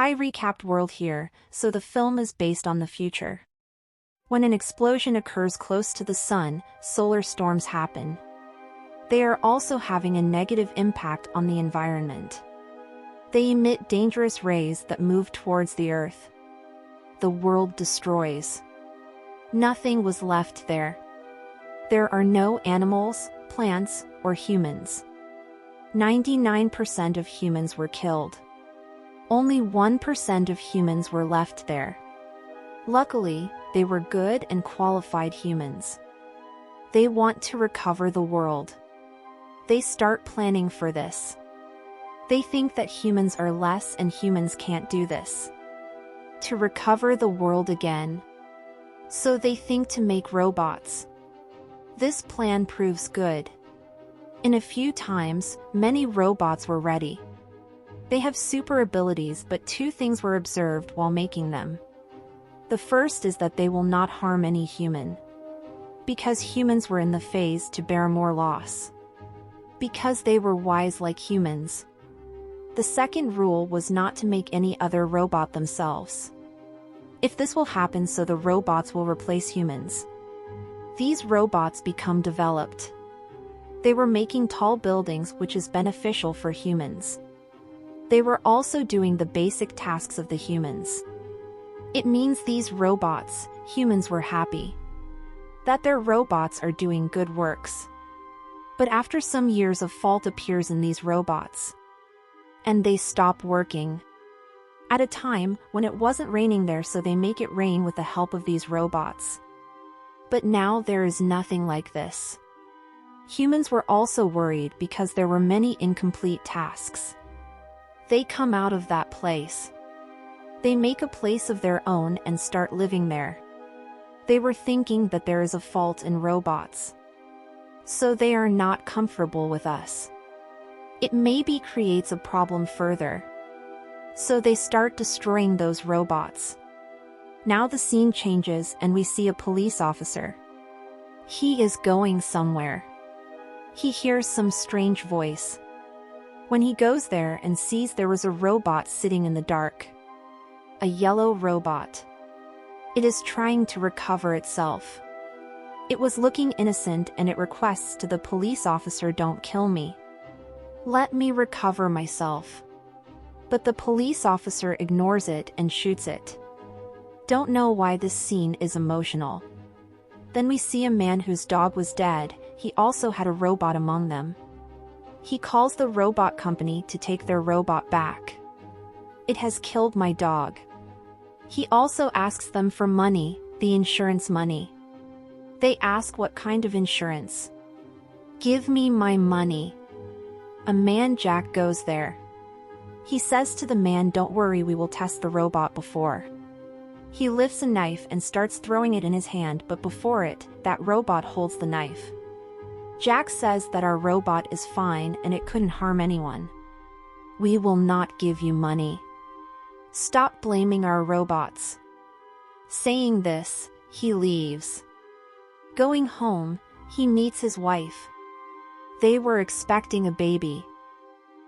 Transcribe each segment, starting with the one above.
Hi, recapped world here. So the film is based on the future. When an explosion occurs close to the sun, solar storms happen. They are also having a negative impact on the environment. They emit dangerous rays that move towards the Earth. The world destroys. Nothing was left there. There are no animals, plants, or humans. 99% of humans were killed. Only 1% of humans were left there. Luckily, they were good and qualified humans. They want to recover the world. They start planning for this. They think that humans are less and humans can't do this. To recover the world again. So they think to make robots. This plan proves good. In a few times, many robots were ready. They have super abilities, but two things were observed while making them. The first is that they will not harm any human. Because humans were in the phase to bear more loss. Because they were wise like humans. The second rule was not to make any other robot themselves. If this will happen, so the robots will replace humans. These robots become developed. They were making tall buildings, which is beneficial for humans. They were also doing the basic tasks of the humans. It means these robots, humans, were happy. That their robots are doing good works. But after some years of fault appears in these robots. And they stop working. At a time when it wasn't raining there, so they make it rain with the help of these robots. But now there is nothing like this. Humans were also worried because there were many incomplete tasks. They come out of that place. They make a place of their own and start living there. They were thinking that there is a fault in robots. So they are not comfortable with us. It maybe creates a problem further. So they start destroying those robots. Now the scene changes and we see a police officer. He is going somewhere. He hears some strange voice. When he goes there and sees there was a robot sitting in the dark. A yellow robot. It is trying to recover itself. It was looking innocent and it requests to the police officer, "Don't kill me. Let me recover myself." But the police officer ignores it and shoots it. Don't know why this scene is emotional. Then we see a man whose dog was dead. He also had a robot among them. He calls the robot company to take their robot back. "It has killed my dog." He also asks them for money, the insurance money. They ask what kind of insurance. "Give me my money." A man, Jack, goes there. He says to the man, "Don't worry, we will test the robot before." He lifts a knife and starts throwing it in his hand, but before it, that robot holds the knife. Jack says that our robot is fine and it couldn't harm anyone. "We will not give you money. Stop blaming our robots." Saying this, he leaves. Going home, he meets his wife. They were expecting a baby.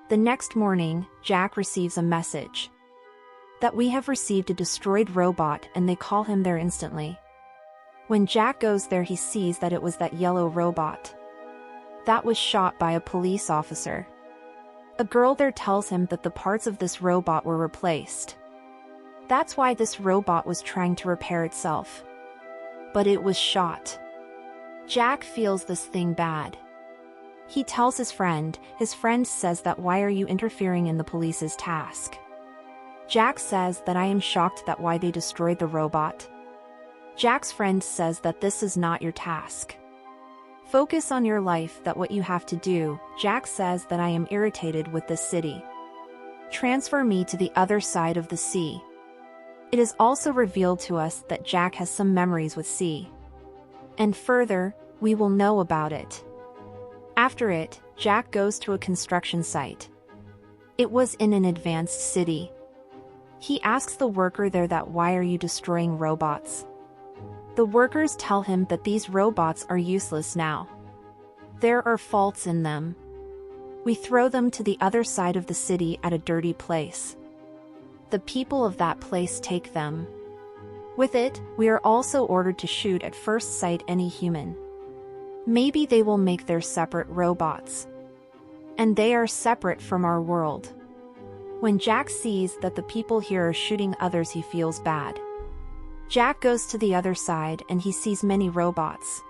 The next morning, Jack receives a message. That we have received a destroyed robot, and they call him there instantly. When Jack goes there, he sees that it was that yellow robot. That was shot by a police officer. A girl there tells him that the parts of this robot were replaced. That's why this robot was trying to repair itself. But it was shot. Jack feels this thing bad. He tells his friend says that, "Why are you interfering in the police's task?" Jack says that, "I am shocked that why they destroyed the robot." Jack's friend says that this is not your task. Focus on your life, that what you have to do. Jack says that, "I am irritated with this city. Transfer me to the other side of the sea." It is also revealed to us that Jack has some memories with sea. And further, we will know about it. After it, Jack goes to a construction site. It was in an advanced city. He asks the worker there that, "Why are you destroying robots?" The workers tell him that these robots are useless now. There are faults in them. We throw them to the other side of the city at a dirty place. The people of that place take them. With it, we are also ordered to shoot at first sight any human. Maybe they will make their separate robots. And they are separate from our world. When Jack sees that the people here are shooting others, he feels bad. Jack goes to the other side and he sees many robots.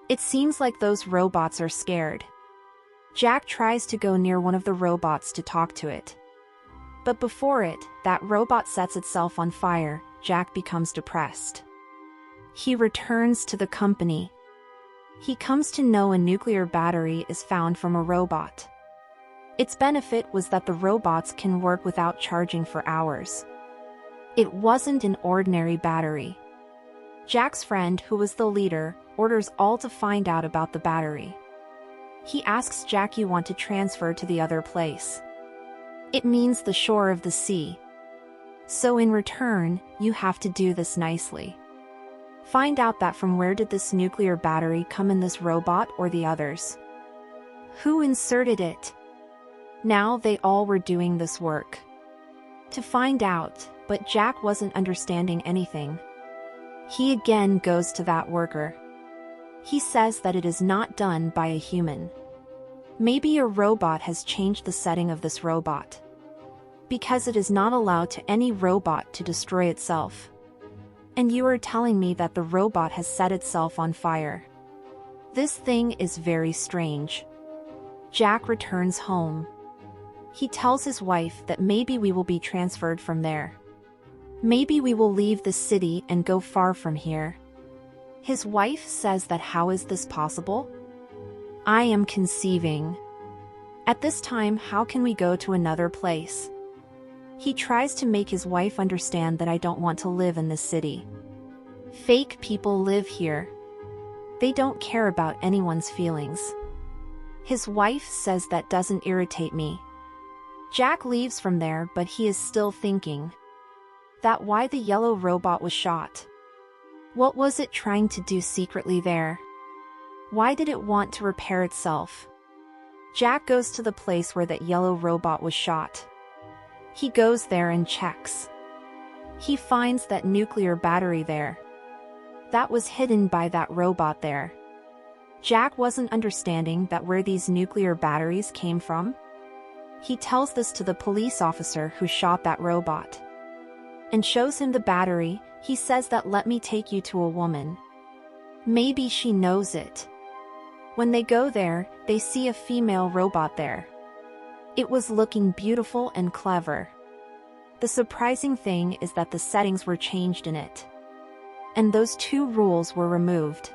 It seems like those robots are scared. Jack tries to go near one of the robots to talk to it. But before it, that robot sets itself on fire. Jack becomes depressed. He returns to the company. He comes to know a nuclear battery is found from a robot. Its benefit was that the robots can work without charging for hours. It wasn't an ordinary battery. Jack's friend, who was the leader, orders all to find out about the battery. He asks Jack, "You want to transfer to the other place? It means the shore of the sea. So in return, you have to do this nicely. Find out that from where did this nuclear battery come in, this robot or the others? Who inserted it?" Now they all were doing this work to find out, but Jack wasn't understanding anything. He again goes to that worker. He says that it is not done by a human. Maybe a robot has changed the setting of this robot, because it is not allowed to any robot to destroy itself. And you are telling me that the robot has set itself on fire. This thing is very strange. Jack returns home. He tells his wife that maybe we will be transferred from there. Maybe we will leave the city and go far from here. His wife says that how is this possible? I am conceiving. At this time, how can we go to another place? He tries to make his wife understand that I don't want to live in this city. Fake people live here. They don't care about anyone's feelings. His wife says that doesn't irritate me. Jack leaves from there, but he is still thinking that why the yellow robot was shot. What was it trying to do secretly there? Why did it want to repair itself? Jack goes to the place where that yellow robot was shot. He goes there and checks. He finds that nuclear battery there. That was hidden by that robot there. Jack wasn't understanding that where these nuclear batteries came from. He tells this to the police officer who shot that robot and shows him the battery. He says that let me take you to a woman. Maybe she knows it. When they go there, they see a female robot there. It was looking beautiful and clever. The surprising thing is that the settings were changed in it. And those two rules were removed.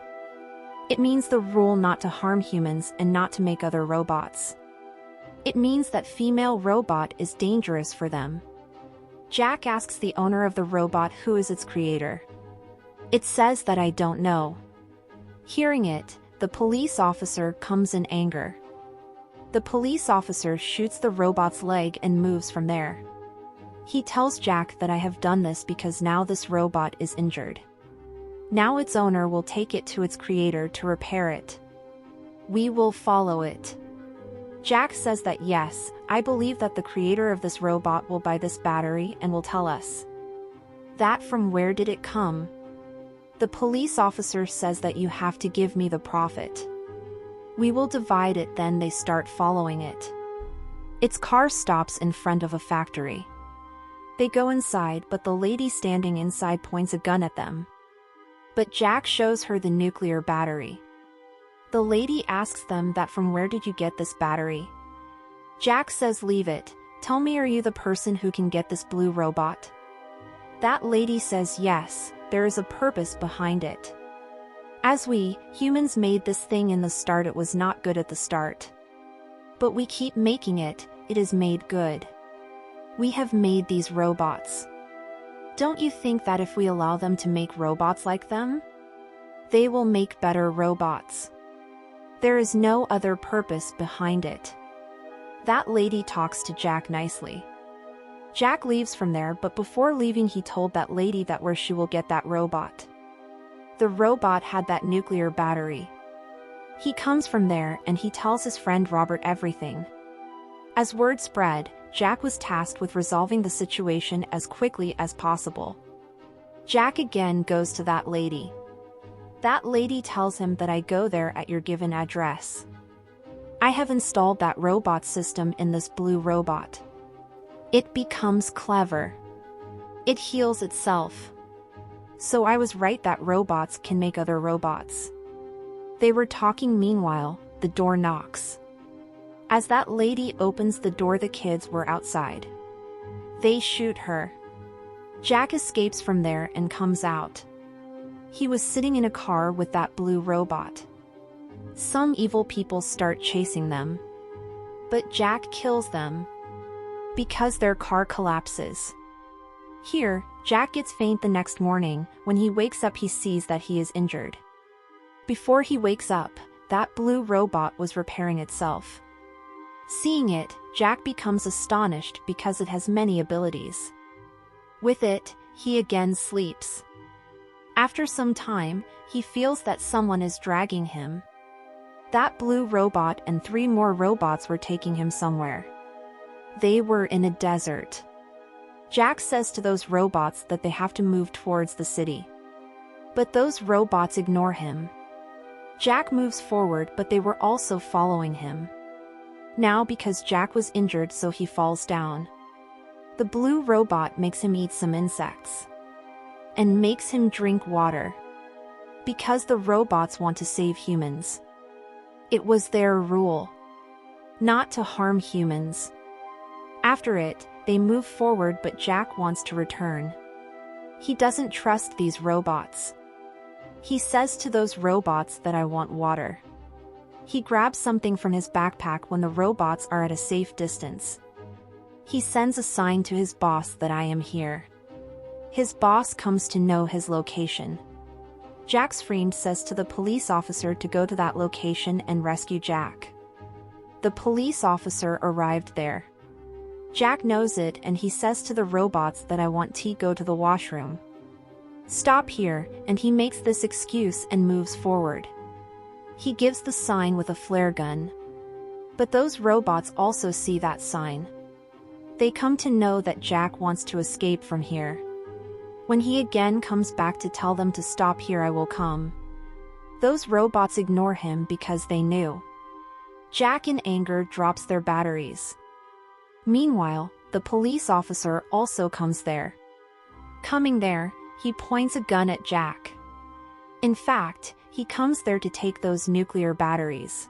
It means the rule not to harm humans and not to make other robots. It means that female robot is dangerous for them. Jack asks the owner of the robot who is its creator. It says that I don't know. Hearing it, the police officer comes in anger. The police officer shoots the robot's leg and moves from there. He tells Jack that I have done this because now this robot is injured. Now its owner will take it to its creator to repair it. We will follow it. Jack says that yes, I believe that the creator of this robot will buy this battery and will tell us that from where did it come. The police officer says that you have to give me the profit. We will divide it. Then they start following it. Its car stops in front of a factory. They go inside, but the lady standing inside points a gun at them. But Jack shows her the nuclear battery. The lady asks them that from where did you get this battery? Jack says leave it, tell me, are you the person who can get this blue robot? That lady says yes, there is a purpose behind it. As we, humans, made this thing in the start, it was not good at the start. But we keep making it, it is made good. We have made these robots. Don't you think that if we allow them to make robots like them, they will make better robots? There is no other purpose behind it. That lady talks to Jack nicely. Jack leaves from there, but before leaving he told that lady that where she will get that robot. The robot had that nuclear battery. He comes from there and he tells his friend Robert everything. As word spread, Jack was tasked with resolving the situation as quickly as possible. Jack again goes to that lady. That lady tells him that I go there at your given address. I have installed that robot system in this blue robot. It becomes clever. It heals itself. So I was right that robots can make other robots. They were talking meanwhile, the door knocks. As that lady opens the door, the kids were outside. They shoot her. Jack escapes from there and comes out. He was sitting in a car with that blue robot. Some evil people start chasing them. But Jack kills them because their car collapses. Here, Jack gets faint the next morning. When he wakes up, he sees that he is injured. Before he wakes up, that blue robot was repairing itself. Seeing it, Jack becomes astonished because it has many abilities. With it, he again sleeps. After some time, he feels that someone is dragging him. That blue robot and 3 more robots were taking him somewhere. They were in a desert. Jack says to those robots that they have to move towards the city. But those robots ignore him. Jack moves forward, but they were also following him. Now because Jack was injured, so he falls down. The blue robot makes him eat some insects and makes him drink water. Because the robots want to save humans. It was their rule not to harm humans. After it, they move forward, but Jack wants to return. He doesn't trust these robots. He says to those robots that I want water. He grabs something from his backpack when the robots are at a safe distance. He sends a sign to his boss that I am here. His boss comes to know his location. Jack's friend says to the police officer to go to that location and rescue Jack. The police officer arrived there. Jack knows it and he says to the robots that I want to go to the washroom. Stop here, and he makes this excuse and moves forward. He gives the sign with a flare gun. But those robots also see that sign. They come to know that Jack wants to escape from here. When he again comes back to tell them to stop here, I will come. Those robots ignore him because they knew. Jack in anger drops their batteries. Meanwhile, the police officer also comes there. Coming there, he points a gun at Jack. In fact, he comes there to take those nuclear batteries.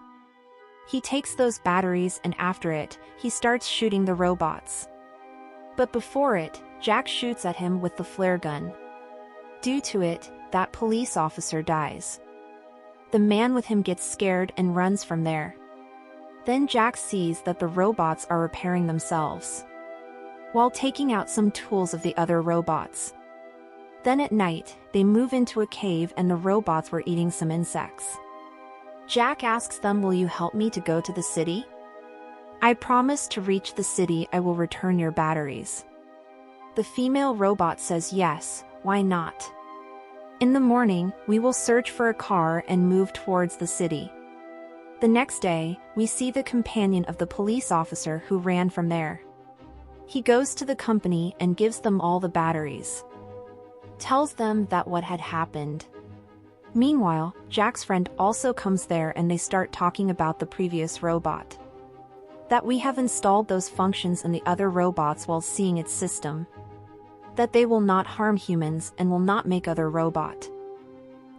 He takes those batteries and after it, he starts shooting the robots. But before it, Jack shoots at him with the flare gun. Due to it, that police officer dies. The man with him gets scared and runs from there. Then Jack sees that the robots are repairing themselves, while taking out some tools of the other robots. Then at night, they move into a cave and the robots were eating some insects. Jack asks them, will you help me to go to the city? I promise to reach the city I will return your batteries. The female robot says yes, why not? In the morning, we will search for a car and move towards the city. The next day, we see the companion of the police officer who ran from there. He goes to the company and gives them all the batteries. Tells them that what had happened. Meanwhile, Jack's friend also comes there and they start talking about the previous robot. That we have installed those functions in the other robots while seeing its system. That they will not harm humans and will not make other robot.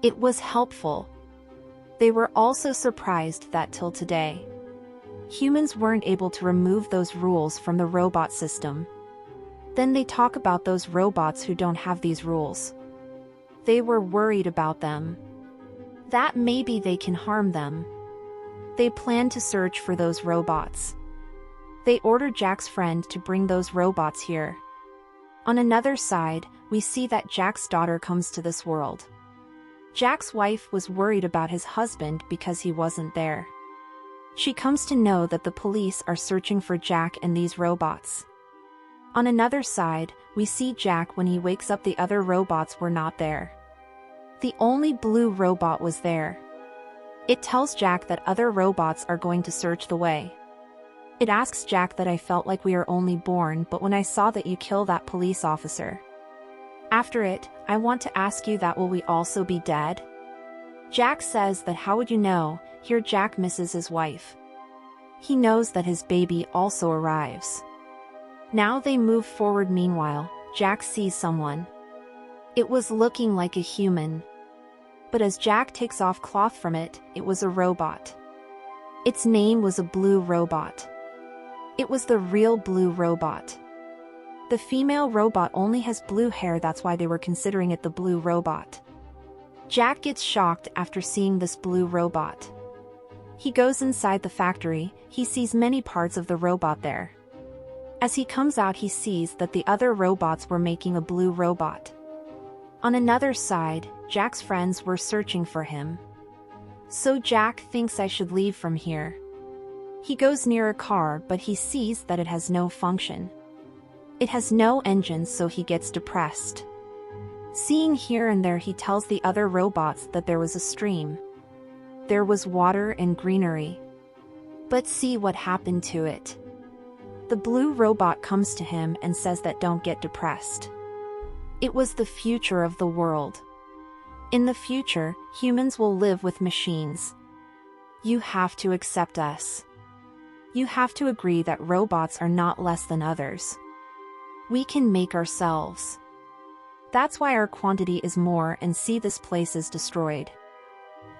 It was helpful. They were also surprised that till today, humans weren't able to remove those rules from the robot system. Then they talk about those robots who don't have these rules. They were worried about them. That maybe they can harm them. They plan to search for those robots. They order Jack's friend to bring those robots here. On another side, we see that Jack's daughter comes to this world. Jack's wife was worried about his husband because he wasn't there. She comes to know that the police are searching for Jack and these robots. On another side, we see Jack when he wakes up, the other robots were not there. The only blue robot was there. It tells Jack that other robots are going to search the way. It asks Jack that I felt like we are only born, but when I saw that you kill that police officer. After it, I want to ask you that will we also be dead? Jack says that how would you know. Here Jack misses his wife. He knows that his baby also arrives. Now they move forward. Meanwhile, Jack sees someone. It was looking like a human. But as Jack takes off cloth from it, it was a robot. Its name was a blue robot. It was the real blue robot. The female robot only has blue hair, that's why they were considering it the blue robot. Jack gets shocked after seeing this blue robot. He goes inside the factory, he sees many parts of the robot there. As he comes out he sees that the other robots were making a blue robot. On another side, Jack's friends were searching for him. So Jack thinks I should leave from here. He goes near a car but he sees that it has no function. It has no engine, so he gets depressed. Seeing here and there he tells the other robots that there was a stream. There was water and greenery. But see what happened to it. The blue robot comes to him and says that don't get depressed. It was the future of the world. In the future, humans will live with machines. You have to accept us. You have to agree that robots are not less than others. We can make ourselves. That's why our quantity is more, and see this place is destroyed.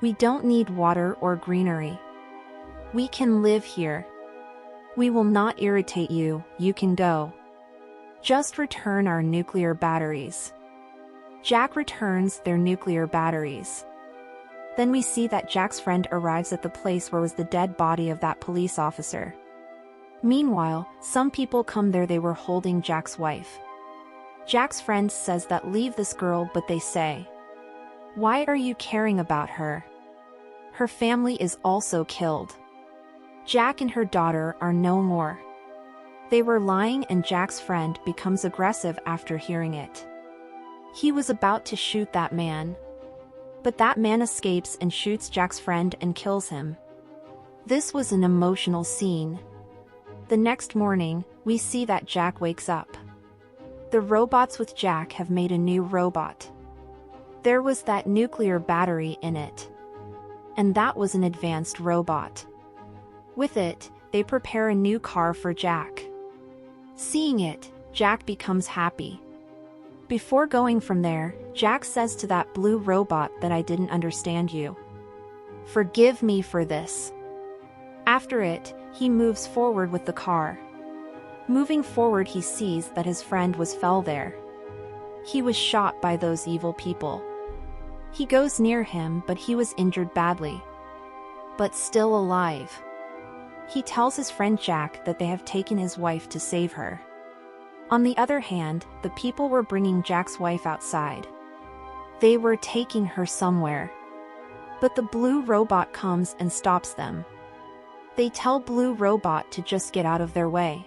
We don't need water or greenery. We can live here. We will not irritate you, you can go. Just return our nuclear batteries. Jack returns their nuclear batteries. Then we see that Jack's friend arrives at the place where was the dead body of that police officer. Meanwhile, some people come there, they were holding Jack's wife. Jack's friend says that leave this girl, but they say, why are you caring about her? Her family is also killed. Jack and her daughter are no more. They were lying and Jack's friend becomes aggressive after hearing it. He was about to shoot that man. But that man escapes and shoots Jack's friend and kills him. This was an emotional scene. The next morning, we see that Jack wakes up. The robots with Jack have made a new robot. There was that nuclear battery in it. And that was an advanced robot. With it, they prepare a new car for Jack. Seeing it, Jack becomes happy. Before going from there, Jack says to that blue robot that I didn't understand you. Forgive me for this. After it, he moves forward with the car. Moving forward he sees that his friend fell there. He was shot by those evil people. He goes near him but he was injured badly. But still alive. He tells his friend Jack that they have taken his wife to save her. On the other hand, the people were bringing Jack's wife outside. They were taking her somewhere. But the blue robot comes and stops them. They tell Blue Robot to just get out of their way.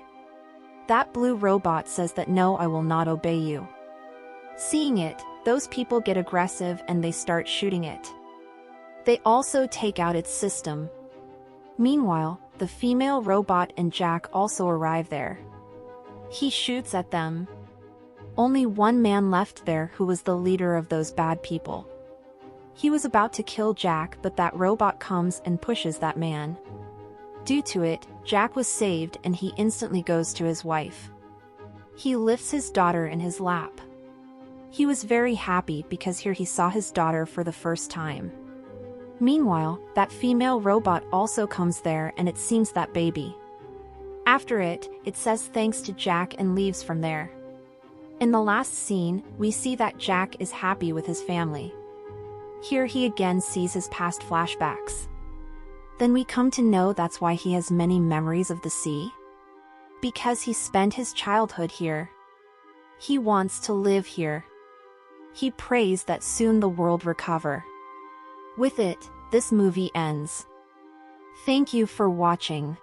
That Blue Robot says that no, I will not obey you. Seeing it, those people get aggressive and they start shooting it. They also take out its system. Meanwhile, the female robot and Jack also arrive there. He shoots at them. Only one man left there who was the leader of those bad people. He was about to kill Jack, but that robot comes and pushes that man. Due to it, Jack was saved and he instantly goes to his wife. He lifts his daughter in his lap. He was very happy because here he saw his daughter for the first time. Meanwhile, that female robot also comes there and it seems that baby. After it, it says thanks to Jack and leaves from there. In the last scene, we see that Jack is happy with his family. Here he again sees his past flashbacks. Then we come to know that's why he has many memories of the sea. Because he spent his childhood here. He wants to live here. He prays that soon the world recover. With it, this movie ends. Thank you for watching.